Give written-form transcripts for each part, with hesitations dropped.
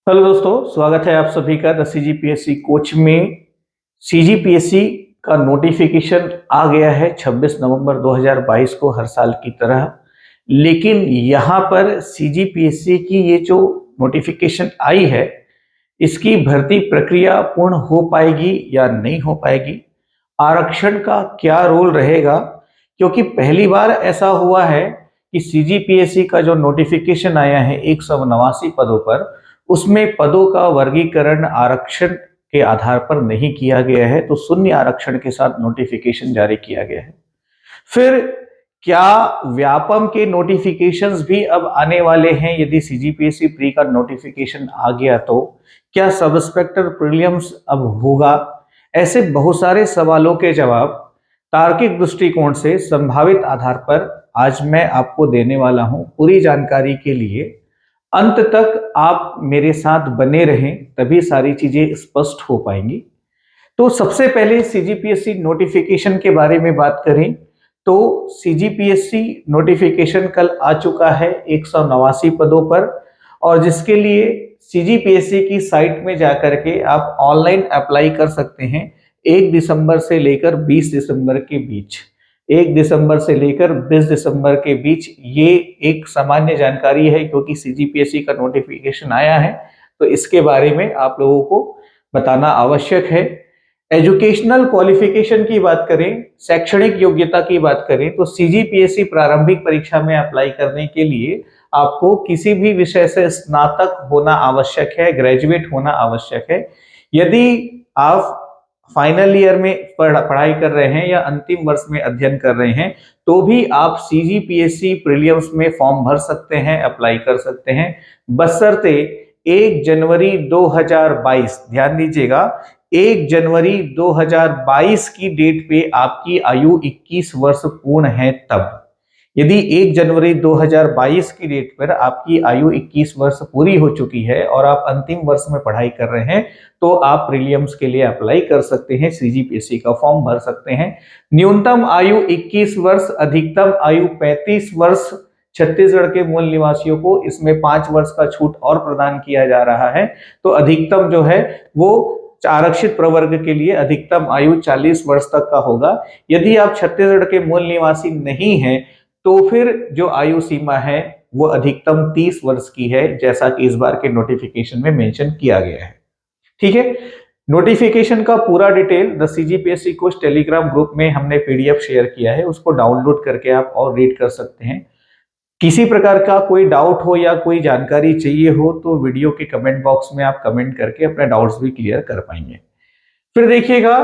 Hello दोस्तों, स्वागत है आप सभी का द सीजीपीएससी कोच में। सीजीपीएससी का नोटिफिकेशन आ गया है 26 नवंबर 2022 को, हर साल की तरह। लेकिन यहाँ पर सीजीपीएससी की ये जो नोटिफिकेशन आई है, इसकी भर्ती प्रक्रिया पूर्ण हो पाएगी या नहीं हो पाएगी, आरक्षण का क्या रोल रहेगा। क्योंकि पहली बार ऐसा हुआ है कि सीजीपीएससी का जो नोटिफिकेशन आया है 189 पदों पर, उसमें पदों का वर्गीकरण आरक्षण के आधार पर नहीं किया गया है, तो शून्य आरक्षण के साथ नोटिफिकेशन जारी किया गया है। फिर क्या व्यापम के नोटिफिकेशंस भी अब आने वाले हैं? यदि सीजीपीएससी प्री का नोटिफिकेशन आ गया तो क्या सब इंस्पेक्टर प्रीलिम्स अब होगा? ऐसे बहुत सारे सवालों के जवाब तार्किक दृष्टिकोण से संभावित आधार पर आज मैं आपको देने वाला हूं। पूरी जानकारी के लिए अंत तक आप मेरे साथ बने रहें, तभी सारी चीजें स्पष्ट हो पाएंगी। तो सबसे पहले सीजीपीएससी नोटिफिकेशन के बारे में बात करें तो सीजीपीएससी नोटिफिकेशन कल आ चुका है 189 पदों पर, और जिसके लिए सीजीपीएससी की साइट में जाकर के आप ऑनलाइन अप्लाई कर सकते हैं 1 दिसंबर से लेकर 20 दिसंबर के बीच। 1 दिसंबर से लेकर 20 दिसंबर के बीच, ये एक सामान्य जानकारी है क्योंकि सीजीपीएससी का नोटिफिकेशन आया है, तो इसके बारे में आप लोगों को बताना आवश्यक है। एजुकेशनल क्वालिफिकेशन की बात करें, शैक्षणिक योग्यता की बात करें, तो सीजीपीएससी प्रारंभिक परीक्षा में अप्लाई करने के लिए आपको किसी भी विषय से स्नातक होना आवश्यक है, ग्रेजुएट होना आवश्यक है। यदि आप फाइनल ईयर में पढ़ाई कर रहे हैं या अंतिम वर्ष में अध्ययन कर रहे हैं, तो भी आप सीजीपीएससी प्रीलिम्स में फॉर्म भर सकते हैं, अप्लाई कर सकते हैं, बशर्ते 1 जनवरी 2022, ध्यान दीजिएगा, 1 जनवरी 2022 की डेट पे आपकी आयु 21 वर्ष पूर्ण है तब। यदि 1 जनवरी 2022 की डेट पर आपकी आयु 21 वर्ष पूरी हो चुकी है और आप अंतिम वर्ष में पढ़ाई कर रहे हैं, तो आप प्रीलिम्स के लिए अप्लाई कर सकते हैं, सीजीपीएससी का फॉर्म भर सकते हैं। न्यूनतम आयु 21 वर्ष, अधिकतम आयु 35 वर्ष। छत्तीसगढ़ के मूल निवासियों को इसमें 5 वर्ष का छूट और प्रदान किया जा रहा है। तो अधिकतम जो है वो आरक्षित प्रवर्ग के लिए अधिकतम आयु 40 वर्ष तक का होगा। यदि आप छत्तीसगढ़ के मूल निवासी नहीं हैं, तो फिर जो आयु सीमा है वो अधिकतम 30 वर्ष की है, जैसा कि इस बार के नोटिफिकेशन में मेंशन किया गया है। ठीक है, नोटिफिकेशन का पूरा detail the CGPSC coach Telegram group में हमने पीडीएफ शेयर किया है, उसको डाउनलोड करके आप और रीड कर सकते हैं। किसी प्रकार का कोई डाउट हो या कोई जानकारी चाहिए हो तो वीडियो के कमेंट बॉक्स में आप कमेंट करके अपने डाउट्स भी क्लियर कर पाएंगे। फिर देखिएगा,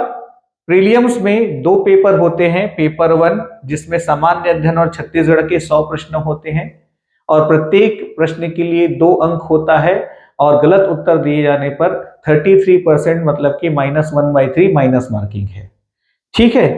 प्रीलियम्स में 2 पेपर होते हैं। पेपर 1 जिसमें सामान्य अध्ययन और छत्तीसगढ़ के 100 प्रश्न होते हैं, और प्रत्येक प्रश्न के लिए 2 अंक होता है, और गलत उत्तर दिए जाने पर 33%, मतलब कि -1/3 माइनस मार्किंग है। ठीक है।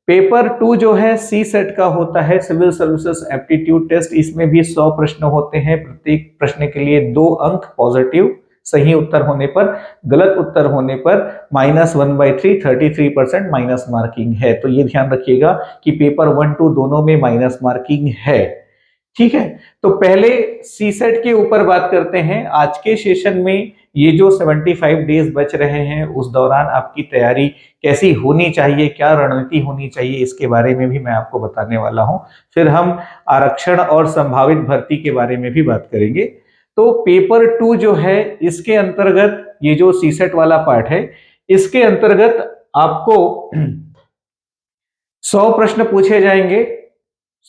पेपर 2 जो है सी सेट का होता है, सिविल सर्विसेज एप्टीट्यूड टेस्ट। इसमें भी 100 प्रश्न होते हैं, प्रत्येक प्रश्न के लिए 2 अंक पॉजिटिव, सही उत्तर होने पर, गलत उत्तर होने पर -1/3, 33% माइनस मार्किंग है। तो ये ध्यान रखिएगा कि पेपर 1, 2 दोनों में माइनस मार्किंग है। ठीक है, तो पहले सी सेट के ऊपर बात करते हैं। आज के सेशन में ये जो 75 डेज बच रहे हैं, उस दौरान आपकी तैयारी कैसी होनी चाहिए, क्या रणनीति होनी चाहिए, इसके बारे में भी मैं आपको बताने वाला हूं। फिर हम आरक्षण और संभावित भर्ती के बारे में भी बात करेंगे। तो पेपर 2 जो है, इसके अंतर्गत ये जो सीसेट वाला पार्ट है, इसके अंतर्गत आपको 100 प्रश्न पूछे जाएंगे,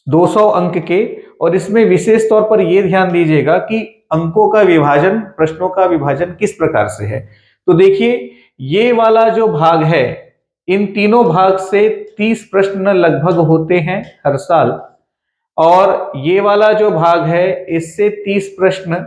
200 अंक के। और इसमें विशेष तौर पर यह ध्यान दीजिएगा कि अंकों का विभाजन, प्रश्नों का विभाजन किस प्रकार से है। तो देखिए, ये वाला जो भाग है, इन तीनों भाग से 30 प्रश्न लगभग होते हैं हर साल, और ये वाला जो भाग है, इससे 30 प्रश्न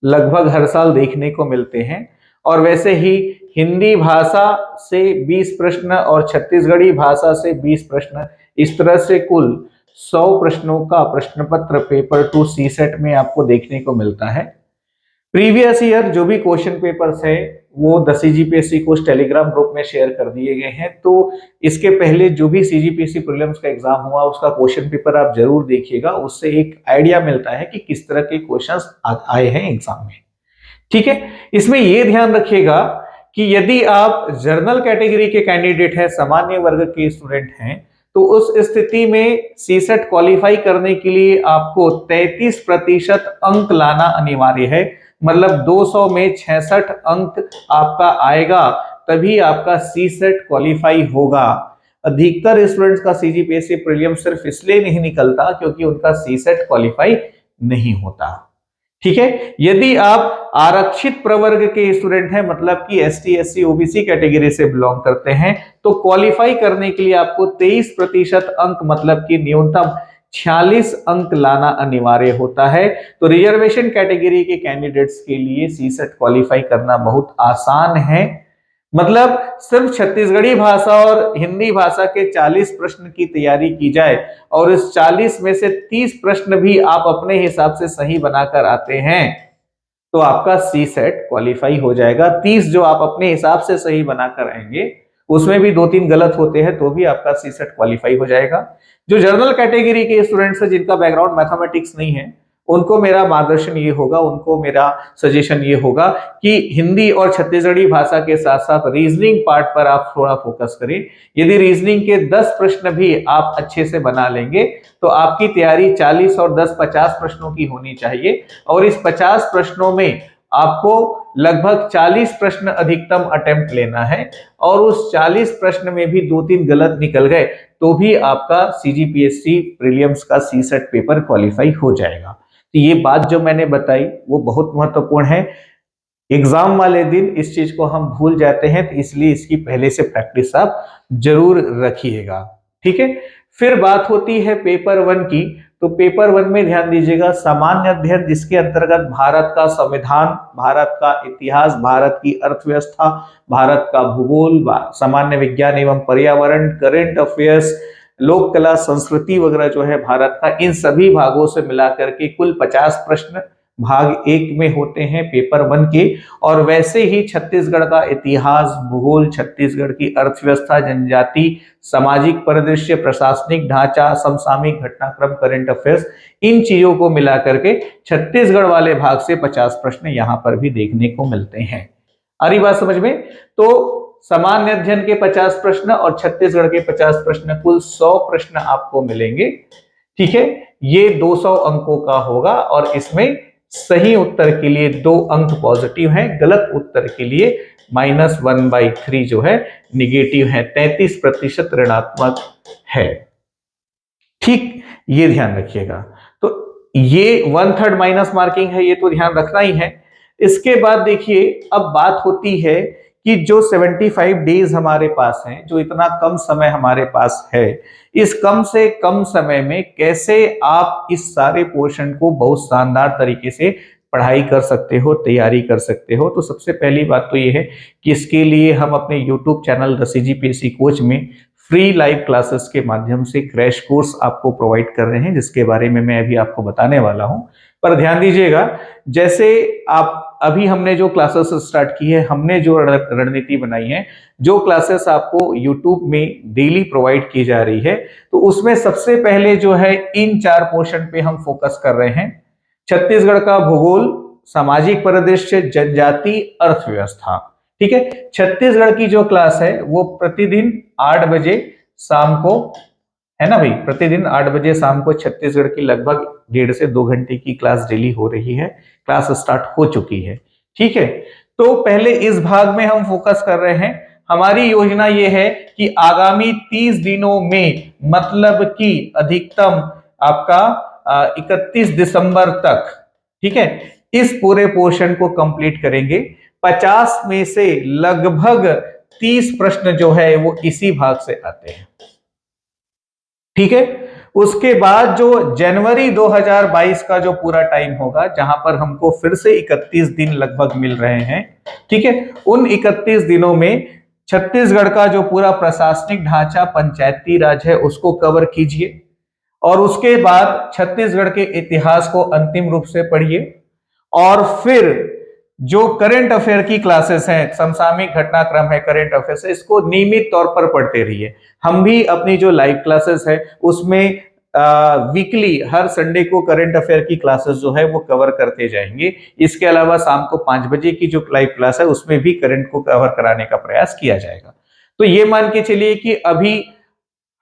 लगभग हर साल देखने को मिलते हैं। और वैसे ही हिंदी भाषा से 20 प्रश्न और छत्तीसगढ़ी भाषा से 20 प्रश्न, इस तरह से कुल 100 प्रश्नों का प्रश्न पत्र पेपर 2 सी सेट में आपको देखने को मिलता है। प्रीवियस ईयर जो भी क्वेश्चन पेपर्स है वो the CGPSC coach Telegram group में शेयर कर दिए गए हैं। तो इसके पहले जो भी सीजीपीएससी प्रीलिम्स का एग्जाम हुआ, उसका क्वेश्चन पेपर आप जरूर देखिएगा, उससे एक आइडिया मिलता है कि किस तरह के क्वेश्चंस आए हैं एग्जाम में। ठीक है। इसमें यह ध्यान रखिएगा कि यदि आप जर्नल कैटेगरी के कैंडिडेट हैं, सामान्य वर्ग के स्टूडेंट हैं, तो उस स्थिति में सीसेट क्वालिफाई करने के लिए आपको 33% अंक लाना अनिवार्य है। मतलब 200 में 66 अंक आपका आएगा, तभी आपका सीसेट क्वालिफाई होगा। अधिकतर स्टूडेंट्स का सीजीपीएससी प्रीलियम सिर्फ इसलिए नहीं निकलता क्योंकि उनका सीसेट क्वालिफाई नहीं होता। ठीक है। यदि आप आरक्षित प्रवर्ग के स्टूडेंट हैं, मतलब कि एसटी, एससी, ओबीसी कैटेगरी से बिलोंग करते हैं, तो क्वालिफाई करने के लिए आपको 23% अंक, मतलब कि न्यूनतम 46 अंक लाना अनिवार्य होता है। तो रिजर्वेशन कैटेगरी के कैंडिडेट्स के लिए सीसेट क्वालिफाई करना बहुत आसान है। मतलब सिर्फ छत्तीसगढ़ी भाषा और हिंदी भाषा के 40 प्रश्न की तैयारी की जाए और इस 40 में से 30 प्रश्न भी आप अपने हिसाब से सही बनाकर आते हैं, तो आपका सी सेट क्वालिफाई हो जाएगा। 30 जो आप अपने हिसाब से सही बनाकर आएंगे, उसमें भी 2-3 गलत होते हैं तो भी आपका सी सेट क्वालिफाई हो जाएगा। जो जनरल कैटेगरी के स्टूडेंट्स हैं, जिनका बैकग्राउंड मैथमेटिक्स नहीं है, उनको मेरा मार्गदर्शन ये होगा, उनको मेरा सजेशन ये होगा कि हिंदी और छत्तीसगढ़ी भाषा के साथ साथ रीजनिंग पार्ट पर आप थोड़ा फोकस करें। यदि रीजनिंग के 10 प्रश्न भी आप अच्छे से बना लेंगे तो आपकी तैयारी 40 और 10 50 प्रश्नों की होनी चाहिए, और इस 50 प्रश्नों में आपको लगभग 40 प्रश्न अधिकतम अटेम्प्ट लेना है, और उस 40 प्रश्न में भी 2-3 गलत निकल गए तो भी आपका सीजीपीएससी प्रीलिम्स का सी सेट पेपर क्वालिफाई हो जाएगा। तो ये बात जो मैंने बताई वो बहुत महत्वपूर्ण है। एग्जाम वाले दिन इस चीज को हम भूल जाते हैं, तो इसलिए इसकी पहले से प्रैक्टिस आप जरूर रखिएगा। ठीक है। फिर बात होती है पेपर 1 की। तो पेपर 1 में ध्यान दीजिएगा, सामान्य अध्ययन, जिसके अंतर्गत भारत का संविधान, भारत का इतिहास, भारत की अर्थव्यवस्था, भारत का भूगोल, सामान्य विज्ञान एवं पर्यावरण, करंट अफेयर्स, लोक कला, संस्कृति वगैरह जो है भारत का, इन सभी भागों से मिलाकर के कुल 50 प्रश्न भाग 1 में होते हैं पेपर 1 के। और वैसे ही छत्तीसगढ़ का इतिहास, भूगोल, छत्तीसगढ़ की अर्थव्यवस्था, जनजाति, सामाजिक परिदृश्य, प्रशासनिक ढांचा, समसामयिक घटनाक्रम, करंट अफेयर्स, इन चीजों को मिलाकर के छत्तीसगढ़ वाले भाग से 50 प्रश्न यहां पर भी देखने को मिलते हैं। आ रही बात समझ में? तो सामान्य अध्ययन के 50 प्रश्न और छत्तीसगढ़ के 50 प्रश्न, कुल 100 प्रश्न आपको मिलेंगे। ठीक है। ये 200 अंकों का होगा, और इसमें सही उत्तर के लिए 2 अंक पॉजिटिव हैं, गलत उत्तर के लिए -1/3 जो है निगेटिव है, 33% ऋणात्मक है। ठीक, ये ध्यान रखिएगा। तो ये 1/3 माइनस मार्किंग है, ये तो ध्यान रखना ही है। इसके बाद देखिए, अब बात होती है कि जो 75 डेज हमारे पास हैं, जो इतना कम समय हमारे पास है, इस कम से कम समय में कैसे आप इस सारे पोर्शन को बहुत शानदार तरीके से पढ़ाई कर सकते हो, तैयारी कर सकते हो। तो सबसे पहली बात तो ये है कि इसके लिए हम अपने YouTube channel the CGPSC coach में फ्री लाइव क्लासेस के माध्यम से क्रैश कोर्स आपको प्रोवाइड कर रहे हैं, जिसके बारे में मैं अभी आपको बताने वाला हूं। पर ध्यान दीजिएगा, जैसे आप अभी हमने जो क्लासेस स्टार्ट की है, हमने जो रणनीति बनाई है, जो क्लासेस आपको YouTube में डेली प्रोवाइड की जा रही है, तो उसमें सबसे पहले जो है इन 4 पोर्शन पे हम फोकस कर रहे हैं। छत्तीसगढ़ का भूगोल, सामाजिक परिदृश्य, जनजाति, अर्थव्यवस्था। ठीक है। छत्तीसगढ़ की जो क्लास है वो प्रतिदिन 8 बजे शाम को, है ना भाई, प्रतिदिन 8 बजे शाम को छत्तीसगढ़ की लगभग 1.5 से 2 घंटे की क्लास डेली हो रही है। क्लास स्टार्ट हो चुकी है। ठीक है। तो पहले इस भाग में हम फोकस कर रहे हैं। हमारी योजना ये है कि आगामी 30 दिनों में, मतलब कि अधिकतम आपका 31 दिसंबर तक, ठीक है, इस पूरे पोर्शन को कंप्लीट करेंगे। 50 में से लगभग 30 प्रश्न जो है वो इसी भाग से आते हैं। ठीक है। उसके बाद जो जनवरी 2022 का जो पूरा टाइम होगा, जहां पर हमको फिर से 31 दिन लगभग मिल रहे हैं, ठीक है, उन 31 दिनों में छत्तीसगढ़ का जो पूरा प्रशासनिक ढांचा, पंचायती राज है, उसको कवर कीजिए। और उसके बाद छत्तीसगढ़ के इतिहास को अंतिम रूप से पढ़िए। और फिर जो करंट अफेयर की क्लासेस हैं, समसामयिक घटनाक्रम है, करंट अफेयर्स है, इसको नियमित तौर पर पढ़ते रहिए। हम भी अपनी जो लाइव क्लासेस है उसमें वीकली हर संडे को करंट अफेयर की क्लासेस जो है वो कवर करते जाएंगे। इसके अलावा शाम को 5 बजे की जो लाइव क्लास है उसमें भी करंट को कवर कराने का प्रयास किया जाएगा। तो ये मान के चलिए कि अभी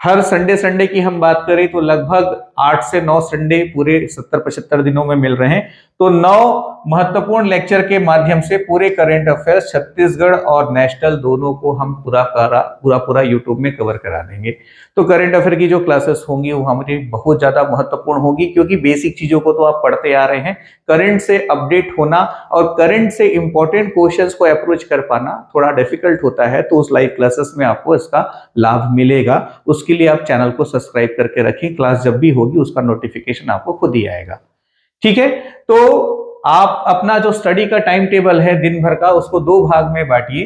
हर संडे संडे की हम बात करें तो लगभग 8 से 9 संडे पूरे 70-75 दिनों में मिल रहे हैं। तो 9 महत्वपूर्ण लेक्चर के माध्यम से पूरे करंट अफेयर्स छत्तीसगढ़ और नेशनल दोनों को हम पूरा यूट्यूब में कवर करा देंगे। तो करंट अफेयर की जो क्लासेस होंगी वो हमारी बहुत ज्यादा महत्वपूर्ण होगी, क्योंकि बेसिक चीजों को तो आप पढ़ते आ रहे हैं। करंट से अपडेट होना और करंट से इंपॉर्टेंट क्वेश्चंस को अप्रोच कर पाना थोड़ा डिफिकल्ट होता है, तो उस लाइव क्लासेस में आपको इसका लाभ मिलेगा। उसके लिए आप चैनल को सब्सक्राइब करके रखें, क्लास जब भी होगी उसका नोटिफिकेशन आपको खुद ही आएगा। ठीक है, तो आप अपना जो स्टडी का टाइम टेबल है दिन भर का उसको 2 भाग में बांटिए,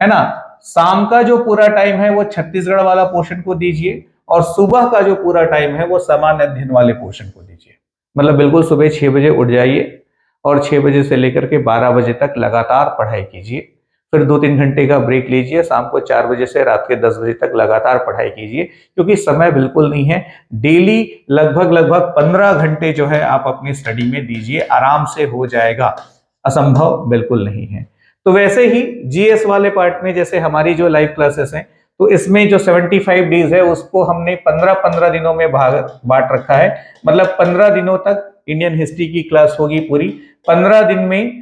है ना। शाम का जो पूरा टाइम है वो छत्तीसगढ़ वाला पोर्शन को दीजिए और सुबह का जो पूरा टाइम है वो सामान्य अध्ययन वाले पोर्शन को दीजिए। मतलब बिल्कुल सुबह 6 बजे उठ जाइए और 6 बजे से लेकर के 12 बजे तक लगातार पढ़ाई कीजिए। फिर 2-3 घंटे का ब्रेक लीजिए, शाम को 4 बजे से रात के 10 बजे तक लगातार पढ़ाई कीजिए, क्योंकि समय बिल्कुल नहीं है। डेली लगभग 15 घंटे जो है आप अपनी स्टडी में दीजिए, आराम से हो जाएगा, असंभव बिल्कुल नहीं है। तो वैसे ही जीएस वाले पार्ट में जैसे हमारी जो लाइव क्लासेस हैं, तो इसमें जो 75 डेज है उसको हमने 15-15 दिनों में बांट रखा है। मतलब 15 दिनों तक इंडियन हिस्ट्री की क्लास होगी पूरी, 15 दिन में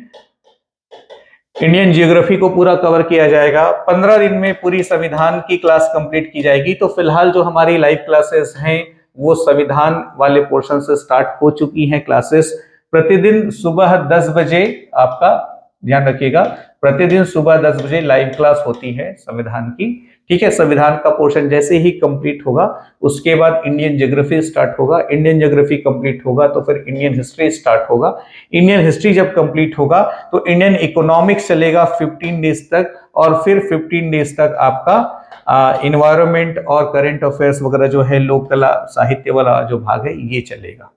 इंडियन ज्योग्राफी को पूरा कवर किया जाएगा, 15 दिन में पूरी संविधान की क्लास कंप्लीट की जाएगी। तो फिलहाल जो हमारी लाइव क्लासेस हैं वो संविधान वाले पोर्शन से स्टार्ट हो चुकी हैं क्लासेस। प्रतिदिन सुबह 10 बजे, आपका ध्यान रखिएगा, प्रतिदिन सुबह 10 बजे लाइव क्लास होती है संविधान की। ठीक है, संविधान का पोर्शन जैसे ही कंप्लीट होगा उसके बाद इंडियन ज्योग्राफी स्टार्ट होगा, इंडियन ज्योग्राफी कंप्लीट होगा तो फिर इंडियन हिस्ट्री स्टार्ट होगा, इंडियन हिस्ट्री जब कंप्लीट होगा तो इंडियन इकोनॉमिक्स चलेगा 15 डेज तक, और फिर 15 डेज तक आपका इन्वायरमेंट और करंट अफेयर्स वगैरह जो है, लोक कला साहित्य वाला जो भाग है ये चलेगा।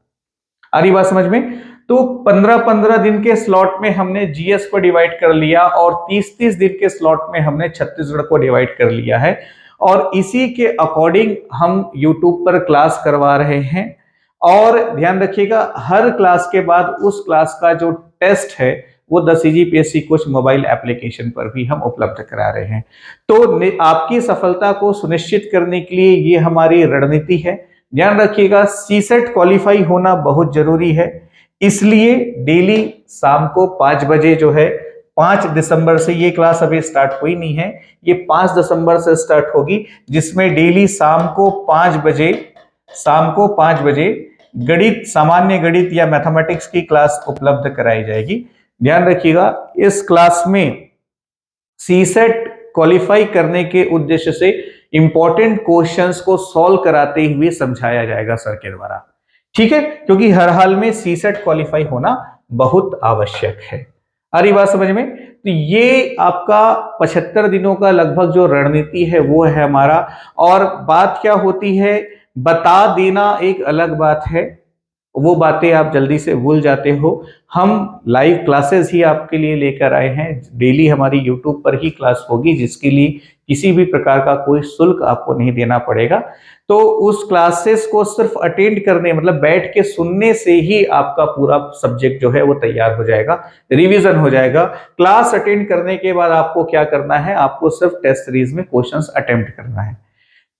आ रही बात समझ में। तो 15-15 दिन के स्लॉट में हमने जीएस को डिवाइड कर लिया और 30-30 दिन के स्लॉट में हमने छत्तीसगढ़ को डिवाइड कर लिया है, और इसी के अकॉर्डिंग हम यूट्यूब पर क्लास करवा रहे हैं। और ध्यान रखिएगा, हर क्लास के बाद उस क्लास का जो टेस्ट है वो the CGPSC coach mobile application पर भी हम उपलब्ध करा रहे हैं। तो आपकी सफलता को सुनिश्चित करने के लिए ये हमारी रणनीति है। ध्यान रखिएगा, सीसेट क्वालिफाई होना बहुत जरूरी है, इसलिए डेली शाम को 5 बजे जो है, 5 दिसंबर से ये क्लास अभी स्टार्ट हुई नहीं है, ये 5 दिसंबर से स्टार्ट होगी, जिसमें डेली शाम को 5 बजे गणित, सामान्य गणित या मैथमेटिक्स की क्लास उपलब्ध कराई जाएगी। ध्यान रखिएगा, इस क्लास में सीसेट क्वालिफाई करने के उद्देश्य से इंपॉर्टेंट क्वेश्चंस को सॉल्व कराते हुए समझाया जाएगा सर के द्वारा। ठीक है, क्योंकि हर हाल में सीसेट क्वालिफाई होना बहुत आवश्यक है। आ रही बात समझ में। तो ये आपका 75 दिनों का लगभग जो रणनीति है वो है हमारा। और बात क्या होती है, बता देना एक अलग बात है, वो बातें आप जल्दी से भूल जाते हो। हम लाइव क्लासेस ही आपके लिए लेकर आए हैं, डेली हमारी यूट्यूब पर ही क्लास होगी, जिसके लिए किसी भी प्रकार का कोई शुल्क आपको नहीं देना पड़ेगा। तो उस क्लासेस को सिर्फ अटेंड करने, मतलब बैठ के सुनने से ही आपका पूरा सब्जेक्ट जो है वो तैयार हो जाएगा, रिवीजन हो जाएगा। क्लास अटेंड करने के बाद आपको क्या करना है, आपको सिर्फ टेस्ट सीरीज में क्वेश्चंस अटेम्प्ट करना है।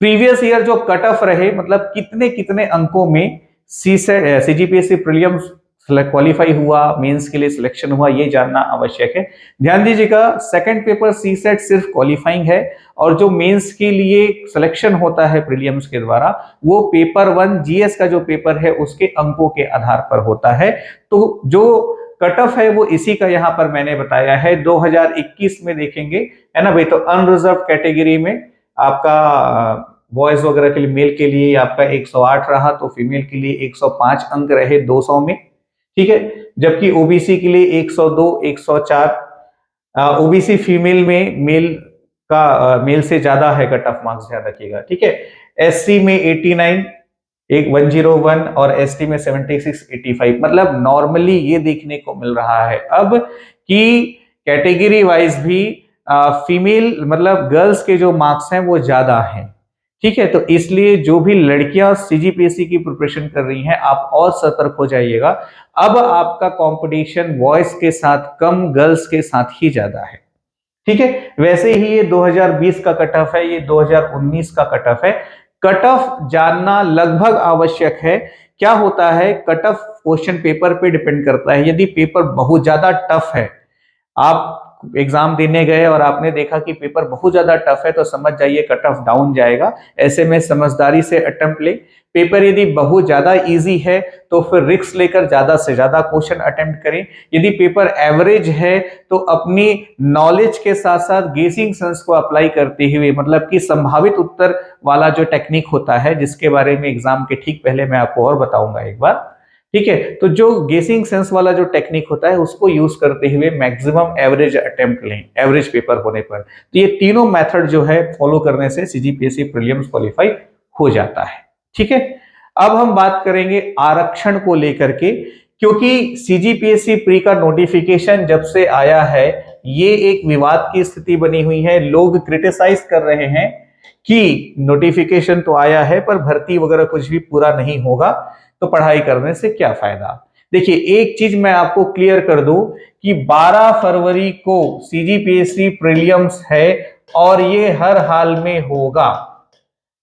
प्रीवियस ईयर जो कट ऑफ रहे, मतलब कितने कितने अंकों में सीजीपीएससी प्रीलिम्स क्वालिफाई हुआ, मेंस के लिए सिलेक्शन हुआ, ये जानना आवश्यक है। ध्यान दीजिएगा, सेकंड पेपर सीसेट सिर्फ क्वालिफाइंग है, और जो मेंस के लिए सिलेक्शन होता है प्रीलिम्स के द्वारा, वो पेपर 1 जीएस का जो पेपर है उसके अंकों के आधार पर होता है। तो जो कट ऑफ है वो इसी का यहाँ पर मैंने बताया है। 2021 में देखेंगे, है ना भाई, तो अनरिजर्व कैटेगरी में आपका बॉयज वगैरह के लिए, मेल के लिए आपका 108 रहा, तो फीमेल के लिए 105 अंक रहे 200 में। ठीक है, जबकि ओबीसी के लिए 102, 104, ओबीसी फीमेल में मेल से ज्यादा है कट ऑफ मार्क्स, ध्यान रखिएगा। ठीक है, एससी में 89, 101, और एसटी में 76, 85। मतलब नॉर्मली ये देखने को मिल रहा है अब कि कैटेगरी वाइज भी फीमेल, मतलब गर्ल्स के जो मार्क्स हैं वो ज्यादा हैं। ठीक है, तो इसलिए जो भी लड़कियां सीजीपीएससी की प्रिपरेशन कर रही हैं, आप और सतर्क हो जाइएगा। अब आपका कंपटीशन बॉयज के साथ कम, गर्ल्स के साथ ही ज्यादा है। ठीक है, वैसे ही ये 2020 का कट ऑफ है, ये 2019 का कट ऑफ है। कट ऑफ जानना लगभग आवश्यक है। क्या होता है, कट ऑफ क्वेश्चन पेपर पे डिपेंड करता है। यदि पेपर बहुत ज्यादा टफ है, आप एग्जाम देने गए और आपने देखा कि पेपर बहुत ज्यादा टफ है, तो समझ जाइए कट ऑफ डाउन जाएगा। ऐसे में समझदारी से अटेम्प्ट ले। पेपर यदि बहुत ज्यादा इजी है तो फिर रिस्क लेकर ज्यादा से ज्यादा क्वेश्चन अटेम्प्ट करें। यदि पेपर एवरेज है तो अपनी नॉलेज के साथ साथ गेसिंग सेंस को अप्लाई करते हुए, मतलब कि संभावित उत्तर वाला जो टेक्निक होता है, जिसके बारे में एग्जाम के ठीक पहले मैं आपको और बताऊंगा एक बार। ठीक है, तो जो गेसिंग सेंस वाला जो टेक्निक होता है उसको यूज करते हुए मैक्सिमम एवरेज अटेम्प्ट लें, एवरेज पेपर होने पर। तो ये तीनों मेथड जो है फॉलो करने से सीजीपीएससी प्रीलिम्स क्वालिफाई हो जाता है। ठीक है, अब हम बात करेंगे आरक्षण को लेकर के, क्योंकि सीजीपीएससी प्री का नोटिफिकेशन जब से आया है ये एक विवाद की स्थिति बनी हुई है। लोग क्रिटिसाइज कर रहे हैं कि नोटिफिकेशन तो आया है पर भर्ती वगैरह कुछ भी पूरा नहीं होगा, तो पढ़ाई करने से क्या फायदा। देखिए, एक चीज मैं आपको क्लियर कर दूं कि 12 फरवरी को सीजीपीएससी प्रीलिम्स है और ये हर हाल में होगा।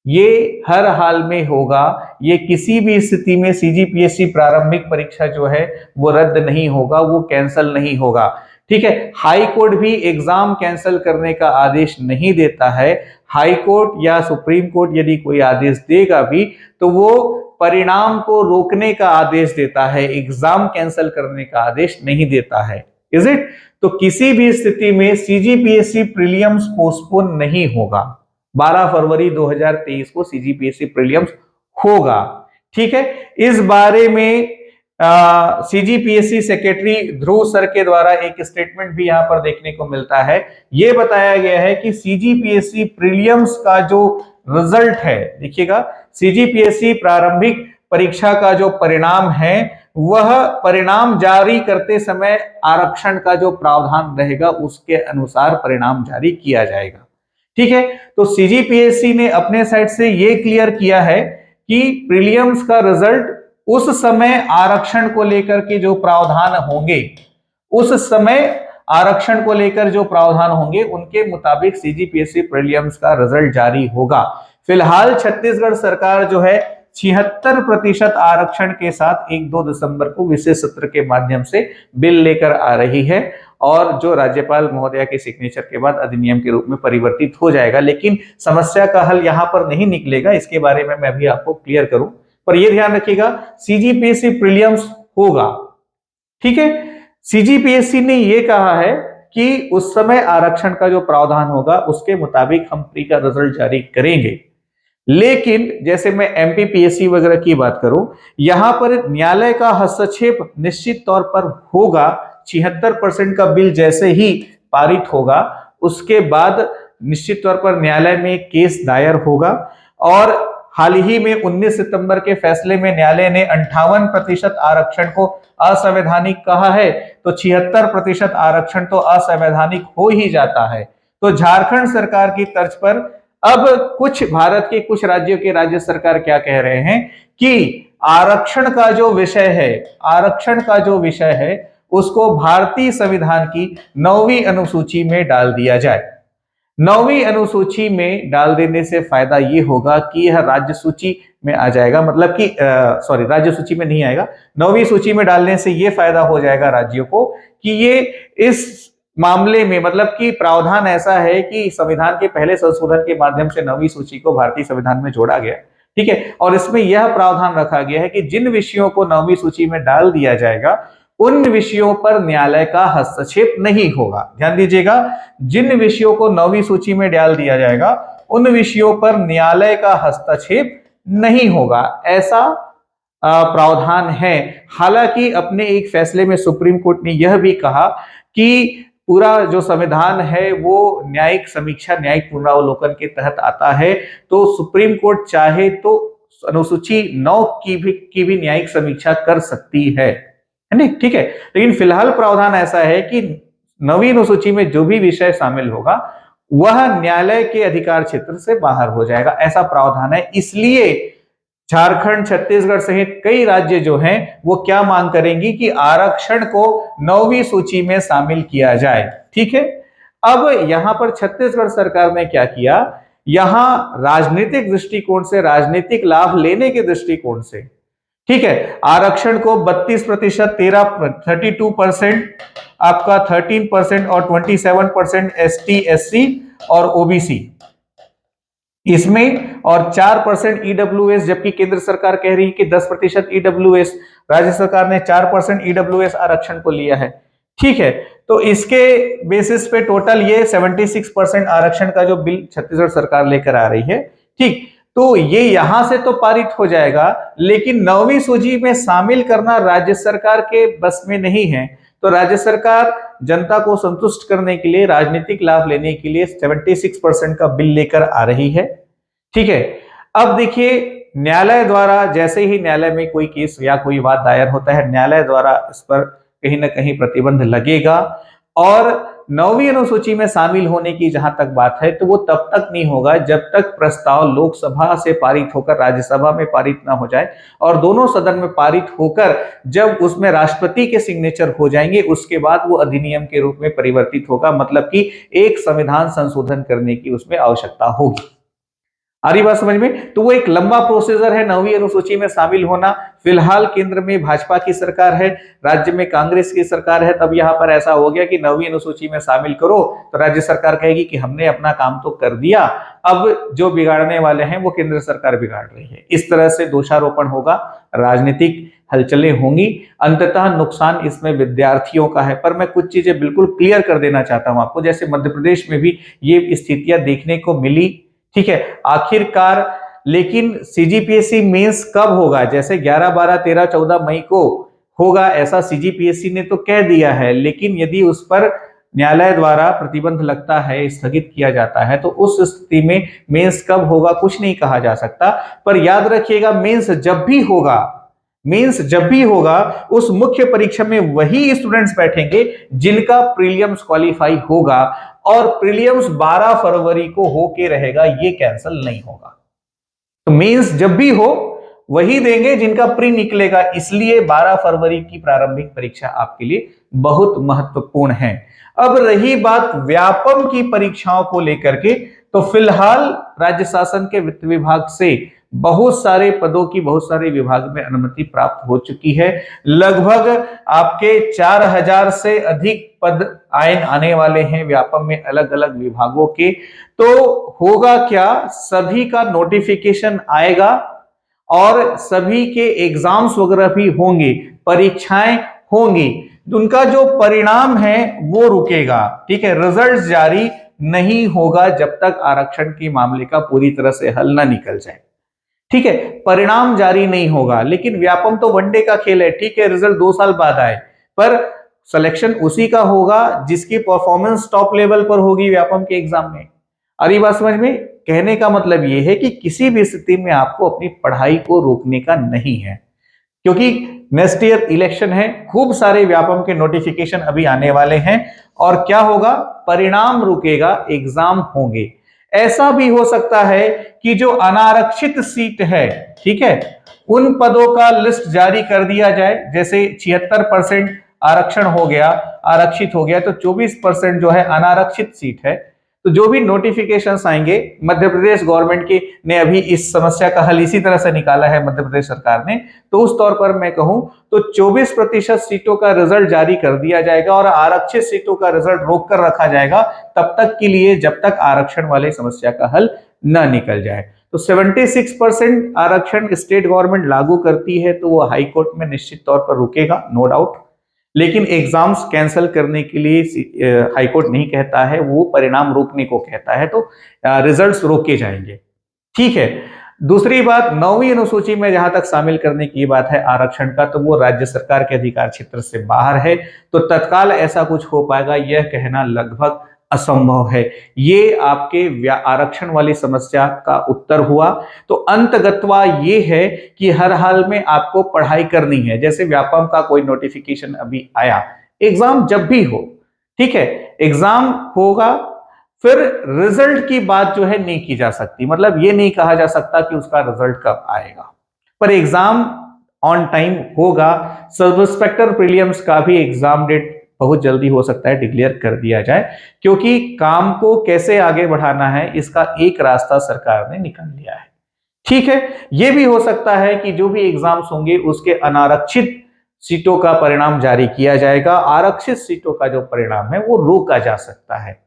ये हर हाल में होगा। ये किसी भी स्थिति में सीजीपीएससी प्रारंभिक परीक्षा जो है वो रद्द नहीं होगा, वो कैंसिल नहीं होगा। ठीक है, हाई कोर्ट भी एग्जाम कैंसिल करने का आदेश नहीं देता है। हाई कोर्ट या सुप्रीम कोर्ट यदि कोई आदेश देगा भी तो वो परिणाम को रोकने का आदेश देता है, एग्जाम कैंसिल करने का आदेश नहीं देता है। Is it? तो किसी भी स्थिति में सीजीपीएससी प्रीलिम्स पोस्टपोन नहीं होगा। 12 फरवरी 2023 को सीजीपीएससी प्रीलिम्स होगा। ठीक है, इस बारे में सीजीपीएससी सेक्रेटरी ध्रुव सर के द्वारा एक स्टेटमेंट भी यहां पर देखने को मिलता है। यह बताया गया है कि सीजीपीएससी प्रीलिम्स का जो रिजल्ट है, देखिएगा, सीजीपीएससी प्रारंभिक परीक्षा का जो परिणाम है वह परिणाम जारी करते समय आरक्षण का जो प्रावधान रहेगा उसके अनुसार परिणाम जारी किया जाएगा। ठीक है, तो सीजीपीएससी ने अपने साइड से यह क्लियर किया है कि प्रीलिम्स का रिजल्ट उस समय आरक्षण को लेकर के जो प्रावधान होंगे, उस समय आरक्षण को लेकर जो प्रावधान होंगे उनके मुताबिक सीजीपीएससी प्रीलिम्स का रिजल्ट जारी होगा। फिलहाल छत्तीसगढ़ सरकार जो है 76% आरक्षण के साथ 1-2 दिसंबर को विशेष सत्र के माध्यम से बिल लेकर आ रही है और जो राज्यपाल महोदया के सिग्नेचर के बाद अधिनियम के रूप में परिवर्तित हो जाएगा। लेकिन समस्या का हल यहां पर नहीं निकलेगा, इसके बारे में मैं भी आपको क्लियर करूं, पर यह ध्यान रखिएगा सीजीपीएससी प्रीलिम्स होगा। ठीक है, सीजीपीएससी ने यह कहा है कि उस समय आरक्षण का जो प्रावधान होगा उसके मुताबिक हम प्री का रिजल्ट जारी करेंगे। लेकिन जैसे मैं एमपीपीएससी वगैरह की बात करूं, यहां पर न्यायालय का हस्तक्षेप निश्चित तौर पर होगा। 76% का बिल जैसे ही पारित होगा उसके बाद निश्चित तौर पर न्यायालय में केस दायर होगा। और हाल ही में 19 सितंबर के फैसले में न्यायालय ने 58% आरक्षण को असंवैधानिक कहा है, तो 76% आरक्षण तो असंवैधानिक हो ही जाता है। तो झारखंड सरकार की तर्ज पर अब कुछ भारत के कुछ राज्यों के राज्य सरकार क्या कह रहे हैं कि आरक्षण का जो विषय है, आरक्षण का जो विषय है उसको भारतीय संविधान की 9वीं अनुसूची में डाल दिया जाए। 9वीं अनुसूची में डाल देने से फायदा ये होगा कि यह राज्य सूची में आ जाएगा, मतलब कि सॉरी, राज्य सूची में नहीं आएगा। 9वीं सूची में डालने से यह फायदा हो जाएगा राज्यों को कि ये इस मामले में, मतलब कि प्रावधान ऐसा है कि संविधान के पहले संशोधन के माध्यम से 9वीं सूची को भारतीय संविधान में जोड़ा गया। ठीक है, और इसमें यह प्रावधान रखा गया है कि जिन विषयों को 9वीं सूची में डाल दिया जाएगा उन विषयों पर न्यायालय का हस्तक्षेप नहीं होगा। ध्यान दीजिएगा, जिन विषयों को 9वीं सूची में डाल दिया जाएगा उन विषयों पर न्यायालय का हस्तक्षेप नहीं होगा, ऐसा प्रावधान है। हालांकि अपने एक फैसले में सुप्रीम कोर्ट ने यह भी कहा कि पूरा जो संविधान है वो न्यायिक समीक्षा, न्यायिक पुनरावलोकन के तहत आता है, तो सुप्रीम कोर्ट चाहे तो अनुसूची 9 की भी न्यायिक समीक्षा कर सकती है नहीं? ठीक है, लेकिन फिलहाल प्रावधान ऐसा है कि 9वीं अनुसूची में जो भी विषय शामिल होगा वह न्यायालय के अधिकार क्षेत्र से बाहर हो जाएगा, ऐसा प्रावधान है। इसलिए झारखंड, छत्तीसगढ़ सहित कई राज्य जो हैं वो क्या मांग करेंगी कि आरक्षण को 9वीं सूची में शामिल किया जाए। ठीक है, अब यहां पर छत्तीसगढ़ सरकार ने क्या किया, यहां राजनीतिक दृष्टिकोण से, राजनीतिक लाभ लेने के दृष्टिकोण से, ठीक है, आरक्षण को 32%, 32%, आपका 13% और 27% ST SC और OBC इसमें, और 4% EWS, जबकि केंद्र सरकार कह रही है कि 10% EWS, राज्य सरकार ने 4% EWS आरक्षण को लिया है। ठीक है, तो इसके बेसिस पे टोटल ये 76% आरक्षण का जो बिल छत्तीसगढ़ सरकार लेकर आ रही है, ठीक, तो ये यहां से तो पारित हो जाएगा, लेकिन 9वीं सूची में शामिल करना राज्य सरकार के बस में नहीं है। तो राज्य सरकार जनता को संतुष्ट करने के लिए, राजनीतिक लाभ लेने के लिए 76% का बिल लेकर आ रही है। ठीक है, अब देखिए, न्यायालय द्वारा जैसे ही न्यायालय में कोई केस या कोई वाद दायर होता है, न्यायालय द्वारा इस पर कहीं ना कहीं प्रतिबंध लगेगा, और 9वीं अनुसूची में शामिल होने की जहां तक बात है, तो वो तब तक नहीं होगा जब तक प्रस्ताव लोकसभा से पारित होकर राज्यसभा में पारित ना हो जाए, और दोनों सदन में पारित होकर जब उसमें राष्ट्रपति के सिग्नेचर हो जाएंगे, उसके बाद वो अधिनियम के रूप में परिवर्तित होगा, मतलब कि एक संविधान संशोधन करने की उसमें आवश्यकता होगी। आ रही बात समझ में? तो वो एक लंबा प्रोसीजर है 9वीं अनुसूची में शामिल होना। फिलहाल केंद्र में भाजपा की सरकार है, राज्य में कांग्रेस की सरकार है, तब यहां पर ऐसा हो गया कि 9वीं अनुसूची में शामिल करो, तो राज्य सरकार कहेगी कि हमने अपना काम तो कर दिया, अब जो बिगाड़ने वाले हैं वो केंद्र सरकार बिगाड़ रही है। इस तरह से दोषारोपण होगा, राजनीतिक हलचलें होंगी, अंततः नुकसान इसमें विद्यार्थियों का है। पर मैं कुछ चीजें बिल्कुल क्लियर कर देना चाहता हूं आपको, जैसे मध्य प्रदेश में भी ये स्थितियां देखने को मिली। ठीक है, आखिरकार लेकिन CGPSC मेंस कब होगा, जैसे 11, 12, 13, 14 मई को होगा, ऐसा CGPSC ने तो कह दिया है, लेकिन यदि उस पर न्यायालय द्वारा प्रतिबंध लगता है, स्थगित किया जाता है, तो उस स्थिति में मेंस कब होगा कुछ नहीं कहा जा सकता। पर याद रखिएगा, मेंस जब भी होगा, मेंस जब भी होगा, उस मुख्य परीक्षा में वही स्टूडेंट्स बैठेंगे जिनका प्रीलिम्स क्वालिफाई होगा, और प्रीलिम्स 12 फरवरी को होके रहेगा, ये कैंसिल नहीं होगा। तो मेंस जब भी हो वही देंगे जिनका प्री निकलेगा, इसलिए 12 फरवरी की प्रारंभिक परीक्षा आपके लिए बहुत महत्वपूर्ण है। अब रही बात व्यापम की परीक्षाओं को लेकर के, तो फिलहाल राज्य शासन के वित्त विभाग से बहुत सारे पदों की, बहुत सारे विभाग में अनुमति प्राप्त हो चुकी है। लगभग आपके 4000 से अधिक पद आने वाले हैं व्यापम में, अलग अलग विभागों के। तो होगा क्या, सभी का नोटिफिकेशन आएगा और सभी के एग्जाम्स वगैरह भी होंगे, परीक्षाएं होंगी, उनका जो परिणाम है वो रुकेगा। ठीक है, रिजल्ट जारी नहीं होगा जब तक आरक्षण के मामले का पूरी तरह से हल ना निकल जाए। ठीक है, परिणाम जारी नहीं होगा, लेकिन व्यापम तो वनडे का खेल है। ठीक है, रिजल्ट 2 साल बाद आए, पर सिलेक्शन उसी का होगा जिसकी परफॉर्मेंस टॉप लेवल पर होगी व्यापम के एग्जाम में। अरे बात समझ में? कहने का मतलब यह है कि किसी भी स्थिति में आपको अपनी पढ़ाई को रोकने का नहीं है, क्योंकि नेक्स्ट ईयर इलेक्शन है, खूब सारे व्यापम के नोटिफिकेशन अभी आने वाले हैं, और क्या होगा, परिणाम रुकेगा, एग्जाम होंगे। ऐसा भी हो सकता है कि जो अनारक्षित सीट है, ठीक है, उन पदों का लिस्ट जारी कर दिया जाए। जैसे 76% आरक्षण हो गया, आरक्षित हो गया, तो 24% जो है अनारक्षित सीट है। तो जो भी नोटिफिकेशंस आएंगे, मध्य प्रदेश गवर्नमेंट की ने अभी इस समस्या का हल इसी तरह से निकाला है मध्य प्रदेश सरकार ने, तो उस तौर पर मैं कहूं तो 24% सीटों का रिजल्ट जारी कर दिया जाएगा और आरक्षित सीटों का रिजल्ट रोक कर रखा जाएगा तब तक के लिए, जब तक आरक्षण वाली समस्या का हल न निकल जाए। तो 76% आरक्षण स्टेट गवर्नमेंट लागू करती है, तो वो हाई कोर्ट में निश्चित तौर पर रुकेगा, नो डाउट। लेकिन एग्जाम्स कैंसिल करने के लिए हाईकोर्ट नहीं कहता है, वो परिणाम रोकने को कहता है, तो रिजल्ट्स रोके जाएंगे। ठीक है, दूसरी बात, 9वीं अनुसूची में जहां तक शामिल करने की बात है आरक्षण का, तो वो राज्य सरकार के अधिकार क्षेत्र से बाहर है, तो तत्काल ऐसा कुछ हो पाएगा यह कहना लगभग असंभव है। ये आपके आरक्षण वाली समस्या का उत्तर हुआ। तो अंतगतवा ये है कि हर हाल में आपको पढ़ाई करनी है। जैसे व्यापम का कोई नोटिफिकेशन अभी आया, एग्जाम जब भी हो, ठीक है, एग्जाम होगा, फिर रिजल्ट की बात जो है नहीं की जा सकती, मतलब ये नहीं कहा जा सकता कि उसका रिजल्ट कब आएगा, पर एग्जाम ऑन टाइम होगा। सब इंस्पेक्टर प्रीलिम्स का भी एग्जाम डेट बहुत जल्दी हो सकता है डिक्लेयर कर दिया जाए, क्योंकि काम को कैसे आगे बढ़ाना है इसका एक रास्ता सरकार ने निकाल लिया है। ठीक है, यह भी हो सकता है कि जो भी एग्जाम्स होंगे उसके अनारक्षित सीटों का परिणाम जारी किया जाएगा, आरक्षित सीटों का जो परिणाम है वो रोका जा सकता है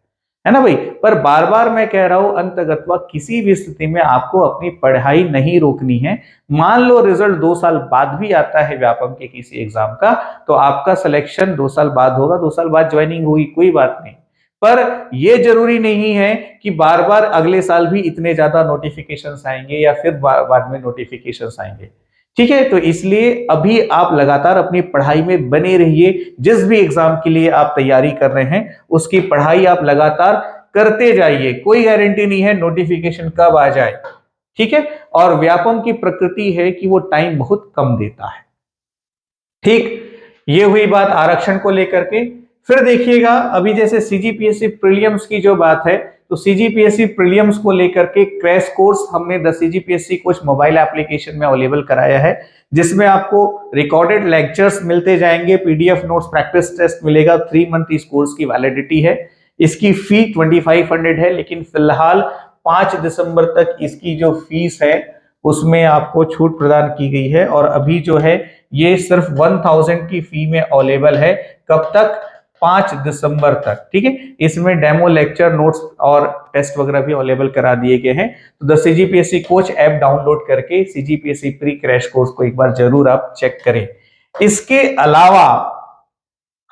ना भाई। पर बार बार मैं कह रहा हूं, अंतगतवा किसी भी स्थिति में आपको अपनी पढ़ाई नहीं रोकनी है। मान लो रिजल्ट 2 साल बाद भी आता है व्यापम के किसी एग्जाम का, तो आपका सिलेक्शन 2 साल बाद होगा, 2 साल बाद ज्वाइनिंग होगी, कोई बात नहीं। पर यह जरूरी नहीं है कि बार बार अगले साल भी इतने ज्यादा नोटिफिकेशंस आएंगे या फिर बाद में नोटिफिकेशंस आएंगे। ठीक है, तो इसलिए अभी आप लगातार अपनी पढ़ाई में बने रहिए। जिस भी एग्जाम के लिए आप तैयारी कर रहे हैं उसकी पढ़ाई आप लगातार करते जाइए, कोई गारंटी नहीं है नोटिफिकेशन कब आ जाए। ठीक है, और व्यापम की प्रकृति है कि वो टाइम बहुत कम देता है। ठीक, ये हुई बात आरक्षण को लेकर के। फिर देखिएगा, अभी जैसे सीजीपीएससी प्रीलिम्स की जो बात है, तो सीजीपीएससी प्रीलिम्स को लेकर के क्रैश कोर्स हमने the CGPSC coach mobile application में अवेलेबल कराया है, जिसमें आपको रिकॉर्डेड लेक्चर्स मिलते जाएंगे, पीडीएफ नोट्स, प्रैक्टिस टेस्ट मिलेगा, 3 मंथ इस कोर्स की वैलिडिटी है। इसकी फी 2500 है, लेकिन फिलहाल 5 दिसंबर तक इसकी जो फीस है उसमें आपको छूट प्रदान की गई है, और अभी जो है ये सिर्फ 1000 की फी में अवेलेबल है। कब तक? 5 दिसंबर तक। ठीक है, इसमें डेमो लेक्चर, नोट्स और टेस्ट वगैरह भी अवेलेबल करा दिए गए हैं। तो the CGPSC coach app download करके सीजीपीएससी प्री क्रैश कोर्स को एक बार जरूर आप चेक करें। इसके अलावा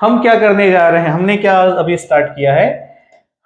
हम क्या करने जा रहे हैं, हमने क्या अभी स्टार्ट किया है,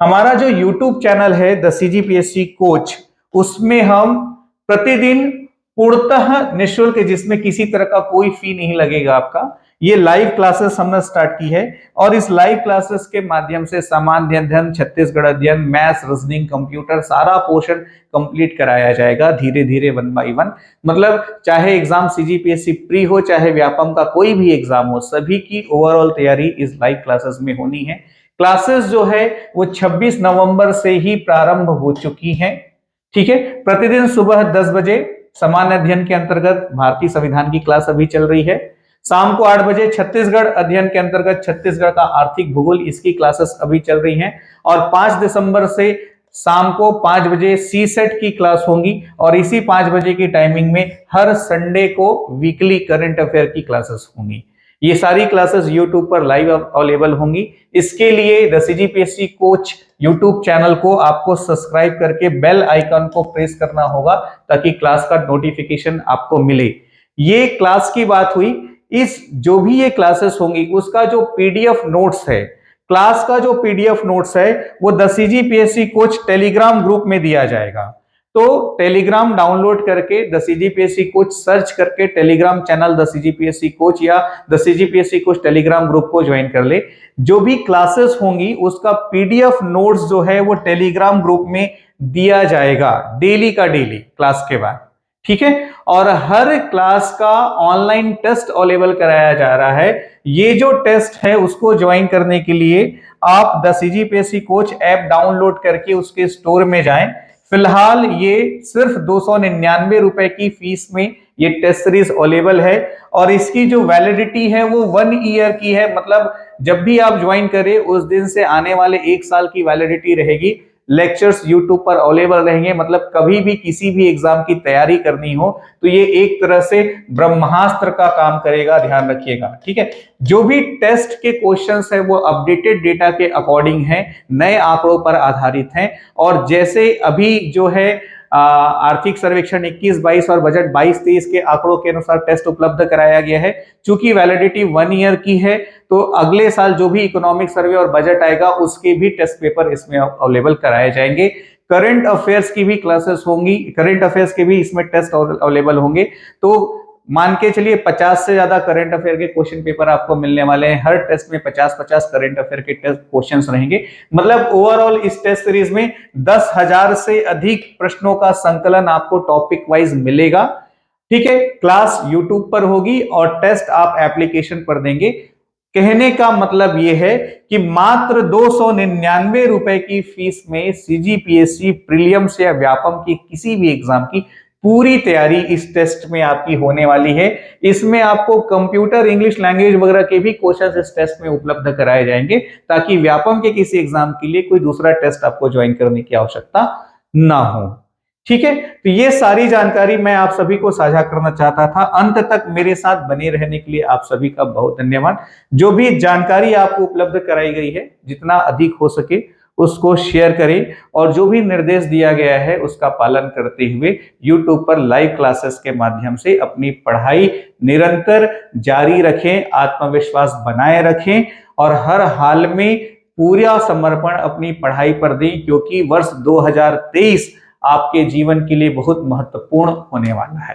हमारा जो यूट्यूब चैनल है द सीजीपीएससी कोच, उसमें हम प्रतिदिन पूर्णतः निःशुल्क, जिसमें किसी तरह का कोई फी नहीं लगेगा आपका, ये लाइव क्लासेस हमने स्टार्ट की है। और इस लाइव क्लासेस के माध्यम से सामान्य अध्ययन, छत्तीसगढ़ अध्ययन, मैथ्स, रीजनिंग, कंप्यूटर, सारा पोर्शन कंप्लीट कराया जाएगा धीरे धीरे, 1 बाय 1। मतलब चाहे एग्जाम सीजीपीएससी प्री हो, चाहे व्यापम का कोई भी एग्जाम हो, सभी की ओवरऑल तैयारी इस लाइव क्लासेस में होनी है। क्लासेस जो है वो 26 नवंबर से ही प्रारंभ हो चुकी हैं। ठीक है, प्रतिदिन सुबह 10 बजे सामान्य अध्ययन के अंतर्गत भारतीय संविधान की क्लास अभी चल रही है। शाम को 8 बजे छत्तीसगढ़ अध्ययन के अंतर्गत छत्तीसगढ़ का आर्थिक भूगोल, इसकी क्लासेस अभी चल रही हैं। और 5 दिसंबर से शाम को 5 बजे सी सेट की क्लास होंगी, और इसी 5 बजे की टाइमिंग में हर संडे को वीकली करंट अफेयर की क्लासेस होंगी। ये सारी क्लासेस यूट्यूब पर लाइव अवेलेबल होंगी। इसके लिए the CGPSC coach YouTube channel को आपको सब्सक्राइब करके बेल आइकन को प्रेस करना होगा, ताकि क्लास का नोटिफिकेशन आपको मिले। ये क्लास की बात हुई। इस जो भी ये क्लासेस होंगी उसका जो पीडीएफ नोट्स है, क्लास का जो पीडीएफ नोट्स है, वो the CGPSC coach Telegram group में दिया जाएगा। तो टेलीग्राम डाउनलोड करके द सीजीपीएससी कोच सर्च करके Telegram channel the CGPSC coach या the CGPSC coach Telegram group को ज्वाइन कर ले। जो भी क्लासेस होंगी उसका पीडीएफ नोट्स जो है वो टेलीग्राम ग्रुप में दिया जाएगा, डेली का डेली क्लास के बाद। ठीक है, और हर क्लास का ऑनलाइन टेस्ट अवेलेबल कराया जा रहा है। ये जो टेस्ट है उसको ज्वाइन करने के लिए आप the CGPSC coach app download करके उसके स्टोर में जाएं। फिलहाल ये सिर्फ 299 रुपए की फीस में ये टेस्ट सीरीज अवेलेबल है, और इसकी जो वैलिडिटी है वो 1 ईयर की है। मतलब जब भी आप ज्वाइन करें उस दिन से आने वाले 1 साल की वैलिडिटी रहेगी। लेक्चर्स यूट्यूब पर अवेलेबल रहेंगे, मतलब कभी भी किसी भी एग्जाम की तैयारी करनी हो तो ये एक तरह से ब्रह्मास्त्र का काम करेगा, ध्यान रखिएगा। ठीक है, जो भी टेस्ट के क्वेश्चंस है वो अपडेटेड डेटा के अकॉर्डिंग है, नए आंकड़ों पर आधारित हैं। और जैसे अभी जो है आर्थिक सर्वेक्षण 21-22 और बजट 22-23 के आंकड़ों के अनुसार टेस्ट उपलब्ध कराया गया है। चूंकि वैलिडिटी 1 ईयर की है, तो अगले साल जो भी इकोनॉमिक सर्वे और बजट आएगा उसके भी टेस्ट पेपर इसमें अवेलेबल कराए जाएंगे। करंट अफेयर्स की भी क्लासेस होंगी, करंट अफेयर्स के भी इसमें टेस्ट अवेलेबल होंगे। तो मान के चलिए 50 से ज्यादा करंट अफेयर के क्वेश्चन पेपर आपको मिलने वाले हैं। हर टेस्ट में 50-50 करंट अफेयर के टेस्ट क्वेश्चंस रहेंगे। मतलब ओवरऑल इस टेस्ट सीरीज में 10,000 से अधिक प्रश्नों का संकलन आपको टॉपिक वाइज मिलेगा। ठीक है, क्लास यूट्यूब पर होगी और टेस्ट आप एप्लीकेशन पर देंगे। कहने का मतलब यह है कि मात्र 299 रुपए की फीस में सीजीपीएससी प्रीलिम्स या व्यापम की किसी भी एग्जाम की पूरी तैयारी इस टेस्ट में आपकी होने वाली है। इसमें आपको कंप्यूटर, इंग्लिश लैंग्वेज वगैरह के भी क्वेश्चन इस टेस्ट में उपलब्ध कराए जाएंगे, ताकि व्यापम के किसी एग्जाम के लिए कोई दूसरा टेस्ट आपको ज्वाइन करने की आवश्यकता ना हो। ठीक है, तो ये सारी जानकारी मैं आप सभी को साझा करना चाहता था। अंत तक मेरे साथ बने रहने के लिए आप सभी का बहुत धन्यवाद। जो भी जानकारी आपको उपलब्ध कराई गई है, जितना अधिक हो सके उसको शेयर करें, और जो भी निर्देश दिया गया है उसका पालन करते हुए YouTube पर लाइव क्लासेस के माध्यम से अपनी पढ़ाई निरंतर जारी रखें, आत्मविश्वास बनाए रखें और हर हाल में पूरा समर्पण अपनी पढ़ाई पर दें, क्योंकि वर्ष 2023 आपके जीवन के लिए बहुत महत्वपूर्ण होने वाला है।